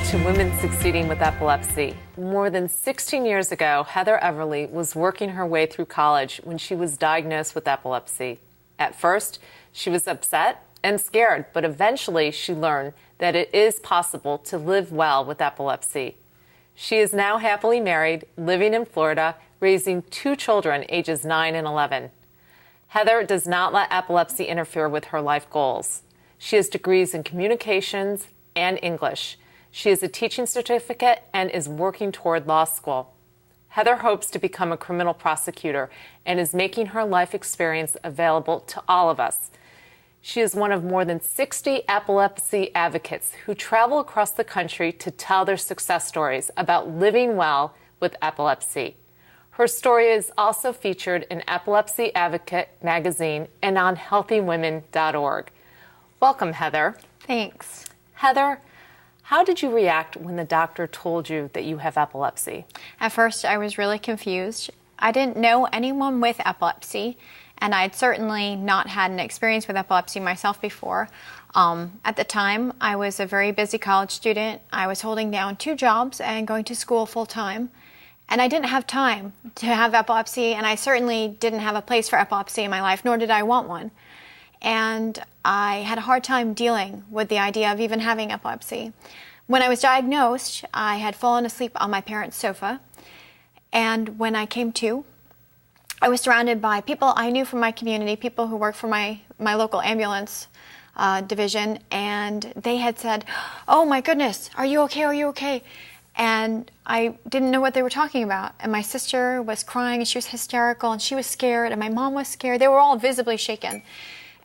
to Women Succeeding with Epilepsy. More than 16 years ago, Heather Everly was working her way through college when she was diagnosed with epilepsy. At first, she was upset and scared, but eventually she learned that it is possible to live well with epilepsy. She is now happily married, living in Florida, raising 2 children ages 9 and 11. Heather does not let epilepsy interfere with her life goals. She has degrees in communications and English. She has a teaching certificate and is working toward law school. Heather hopes to become a criminal prosecutor and is making her life experience available to all of us. She is one of more than 60 epilepsy advocates who travel across the country to tell their success stories about living well with epilepsy. Her story is also featured in Epilepsy Advocate magazine and on healthywomen.org. Welcome, Heather. Thanks. Heather, how did you react when the doctor told you that you have epilepsy? At first, I was really confused. I didn't know anyone with epilepsy, and I'd certainly not had an experience with epilepsy myself before. At the time, I was a very busy college student. I was holding down 2 jobs and going to school full-time, and I didn't have time to have epilepsy, and I certainly didn't have a place for epilepsy in my life, nor did I want one. And I had a hard time dealing with the idea of even having epilepsy. When I was diagnosed, I had fallen asleep on my parents' sofa, and when I came to, I was surrounded by people I knew from my community, people who worked for my local ambulance division, and they had said, "Oh my goodness, are you okay, are you okay?" And I didn't know what they were talking about. And my sister was crying, and she was hysterical, and she was scared, and my mom was scared. They were all visibly shaken.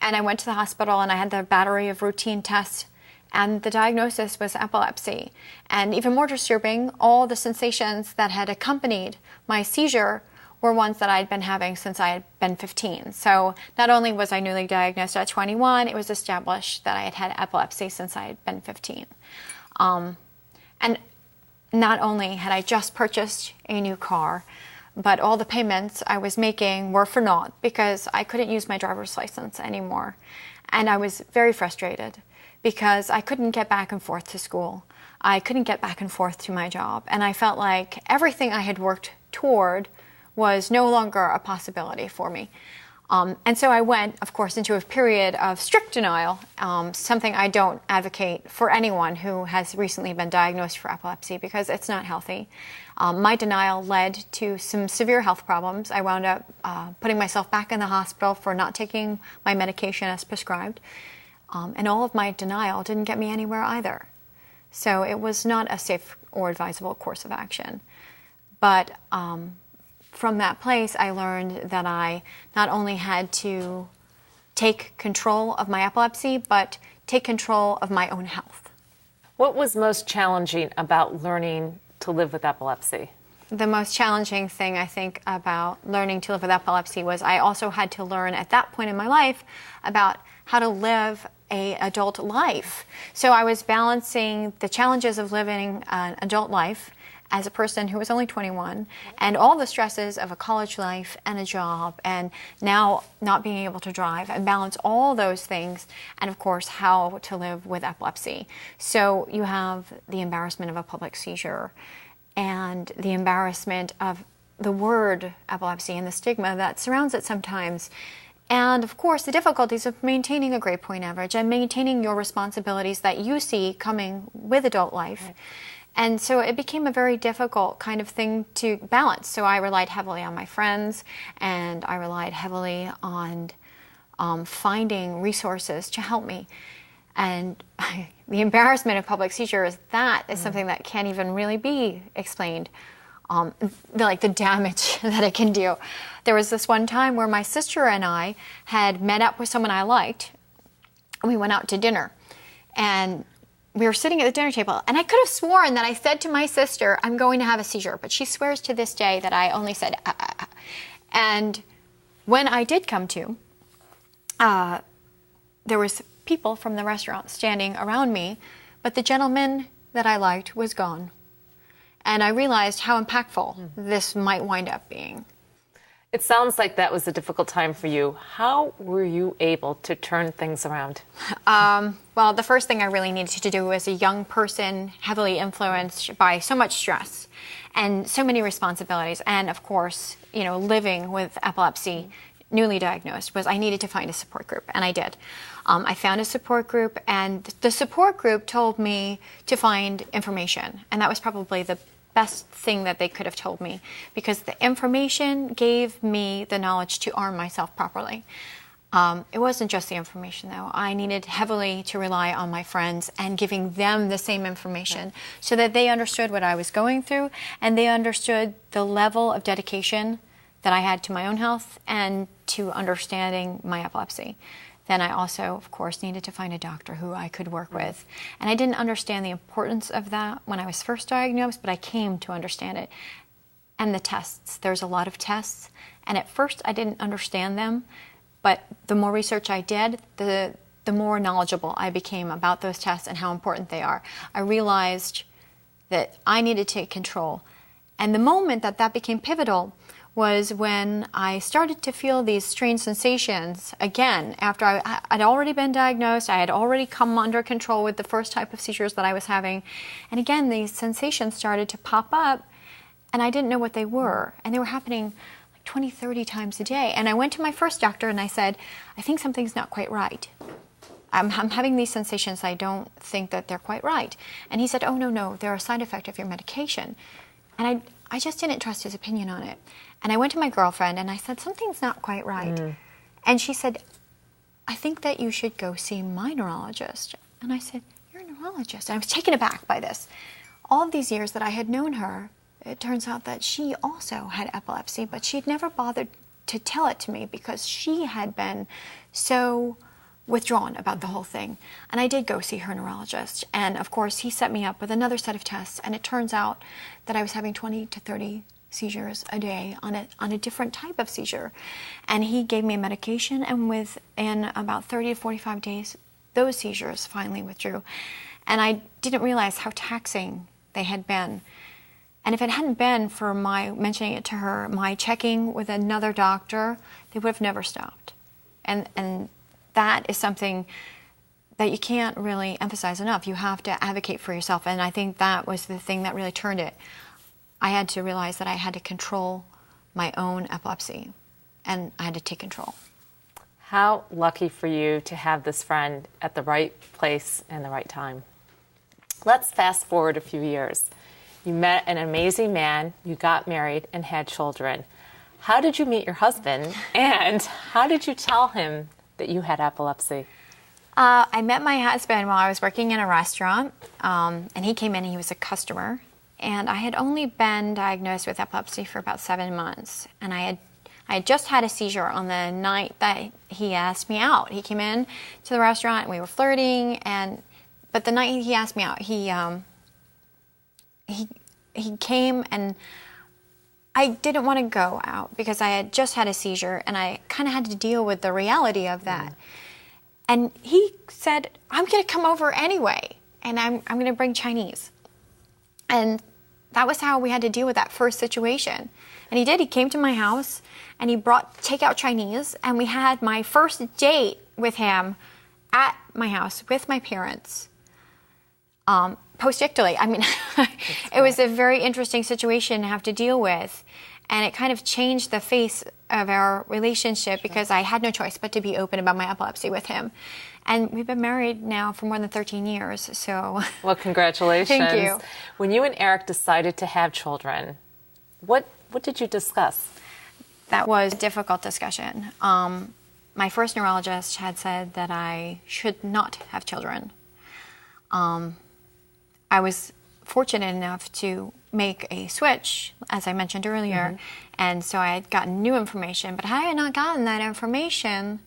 And I went to the hospital, and I had the battery of routine tests, and the diagnosis was epilepsy. And even more disturbing, all the sensations that had accompanied my seizure were ones that I'd been having since I had been 15. So not only was I newly diagnosed at 21, it was established that I had had epilepsy since I had been 15. And not only had I just purchased a new car, but all the payments I was making were for naught because I couldn't use my driver's license anymore. And I was very frustrated because I couldn't get back and forth to school. I couldn't get back and forth to my job. And I felt like everything I had worked toward was no longer a possibility for me. And so I went, of course, into a period of strict denial, something I don't advocate for anyone who has recently been diagnosed for epilepsy because it's not healthy. My denial led to some severe health problems. I wound up putting myself back in the hospital for not taking my medication as prescribed. And all of my denial didn't get me anywhere either. So it was not a safe or advisable course of action. But from that place, I learned that I not only had to take control of my epilepsy, but take control of my own health. What was most challenging about learning to live with epilepsy? The most challenging thing, I think, about learning to live with epilepsy was I also had to learn at that point in my life about how to live an adult life. So I was balancing the challenges of living an adult life as a person who was only 21, and all the stresses of a college life and a job, and now not being able to drive, and balance all those things, and of course, how to live with epilepsy. So you have the embarrassment of a public seizure, and the embarrassment of the word epilepsy and the stigma that surrounds it sometimes. And of course, the difficulties of maintaining a grade point average and maintaining your responsibilities that you see coming with adult life. Right. And so it became a very difficult kind of thing to balance. So I relied heavily on my friends, and I relied heavily on finding resources to help me. And the embarrassment of public seizures, that is something that can't even really be explained. The damage that it can do. There was this one time where my sister and I had met up with someone I liked, and we went out to dinner. And we were sitting at the dinner table, and I could have sworn that I said to my sister, "I'm going to have a seizure," but she swears to this day that I only said, And when I did come to, there was people from the restaurant standing around me, but the gentleman that I liked was gone. And I realized how impactful this might wind up being. It sounds like that was a difficult time for you. How were you able to turn things around? Well, the first thing I really needed to do as a young person, heavily influenced by so much stress and so many responsibilities, and of course, living with epilepsy, newly diagnosed, was I needed to find a support group, and I did. I found a support group, and the support group told me to find information, and that was probably the best thing that they could have told me, because the information gave me the knowledge to arm myself properly. It wasn't just the information, though. I needed heavily to rely on my friends and giving them the same information so that they understood what I was going through and they understood the level of dedication that I had to my own health and to understanding my epilepsy. Then I also, of course, needed to find a doctor who I could work with. And I didn't understand the importance of that when I was first diagnosed, but I came to understand it. And the tests, there's a lot of tests. And at first I didn't understand them, but the more research I did, the more knowledgeable I became about those tests and how important they are. I realized that I needed to take control. And the moment that became pivotal was when I started to feel these strange sensations again after I'd already been diagnosed. I had already come under control with the first type of seizures that I was having. And again, these sensations started to pop up, and I didn't know what they were. And they were happening like 20, 30 times a day. And I went to my first doctor and I said, I think something's not quite right. I'm having these sensations. I don't think that they're quite right. And he said, oh, no, they're a side effect of your medication. And I just didn't trust his opinion on it. And I went to my girlfriend and I said, something's not quite right. And she said, I think that you should go see my neurologist. And I said, you're a neurologist? And I was taken aback by this. All of these years that I had known her, it turns out that she also had epilepsy, but she'd never bothered to tell it to me because she had been so withdrawn about the whole thing. And I did go see her neurologist. And of course, he set me up with another set of tests. And it turns out that I was having 20 to 30 seizures a day on a different type of seizure. And he gave me a medication, and within about 30 to 45 days, those seizures finally withdrew. And I didn't realize how taxing they had been. And if it hadn't been for my mentioning it to her, my checking with another doctor, they would have never stopped. And that is something that you can't really emphasize enough. You have to advocate for yourself. And I think that was the thing that really turned it. I had to realize that I had to control my own epilepsy, and I had to take control. How lucky for you to have this friend at the right place and the right time. Let's fast forward a few years. You met an amazing man, you got married, and had children. How did you meet your husband, and how did you tell him that you had epilepsy? I met my husband while I was working in a restaurant, and he came in and he was a customer. And I had only been diagnosed with epilepsy for about 7 months. And I had just had a seizure on the night that he asked me out. He came in to the restaurant and we were flirting. But the night he asked me out, he came, and I didn't want to go out because I had just had a seizure and I kind of had to deal with the reality of that. And he said, I'm going to come over anyway, and I'm going to bring Chinese. And that was how we had to deal with that first situation. And he did. He came to my house and he brought takeout Chinese, and we had my first date with him at my house with my parents. Post-ictally. I mean, it was a very interesting situation to have to deal with. And it kind of changed the face of our relationship because I had no choice but to be open about my epilepsy with him. And we've been married now for more than 13 years, so... Well, congratulations. Thank you. When you and Eric decided to have children, what did you discuss? That was a difficult discussion. My first neurologist had said that I should not have children. I was fortunate enough to make a switch, as I mentioned earlier, and so I had gotten new information. But had I not gotten that information,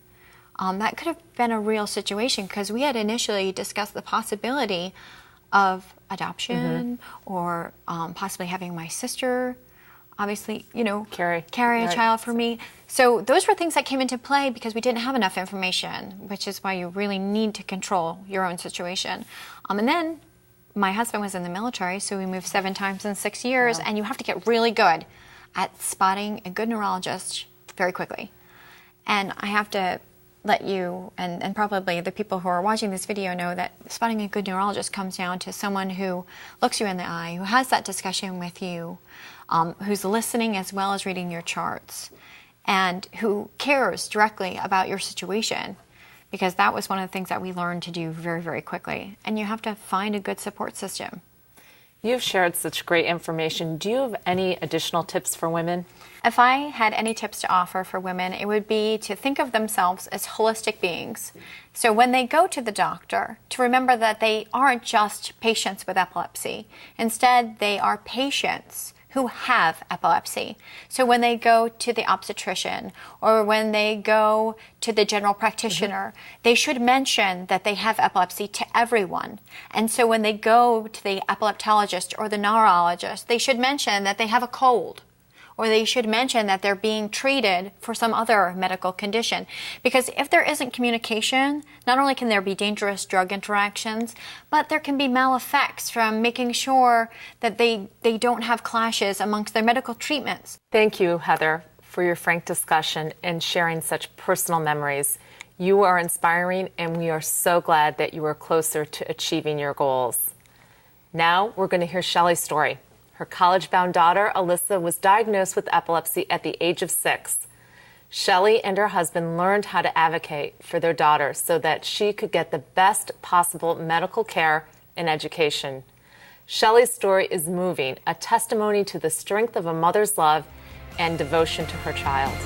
that could have been a real situation, because we had initially discussed the possibility of adoption or possibly having my sister, obviously, carry a child for me. So those were things that came into play because we didn't have enough information, which is why you really need to control your own situation. And then my husband was in the military, so we moved 7 times in 6 years, and you have to get really good at spotting a good neurologist very quickly. And I have to let you, and probably the people who are watching this video, know that spotting a good neurologist comes down to someone who looks you in the eye, who has that discussion with you, who's listening as well as reading your charts, and who cares directly about your situation, because that was one of the things that we learned to do very, very quickly. And you have to find a good support system. You've shared such great information. Do you have any additional tips for women? If I had any tips to offer for women, it would be to think of themselves as holistic beings. So when they go to the doctor, to remember that they aren't just patients with epilepsy. Instead, they are patients who have epilepsy. So when they go to the obstetrician or when they go to the general practitioner, they should mention that they have epilepsy to everyone. And so when they go to the epileptologist or the neurologist, they should mention that they have a cold, or they should mention that they're being treated for some other medical condition. Because if there isn't communication, not only can there be dangerous drug interactions, but there can be mal-effects from making sure that they don't have clashes amongst their medical treatments. Thank you, Heather, for your frank discussion and sharing such personal memories. You are inspiring, and we are so glad that you are closer to achieving your goals. Now we're going to hear Shelley's story. Her college-bound daughter, Alyssa, was diagnosed with epilepsy at the age of 6. Shelley and her husband learned how to advocate for their daughter so that she could get the best possible medical care and education. Shelley's story is moving, a testimony to the strength of a mother's love and devotion to her child.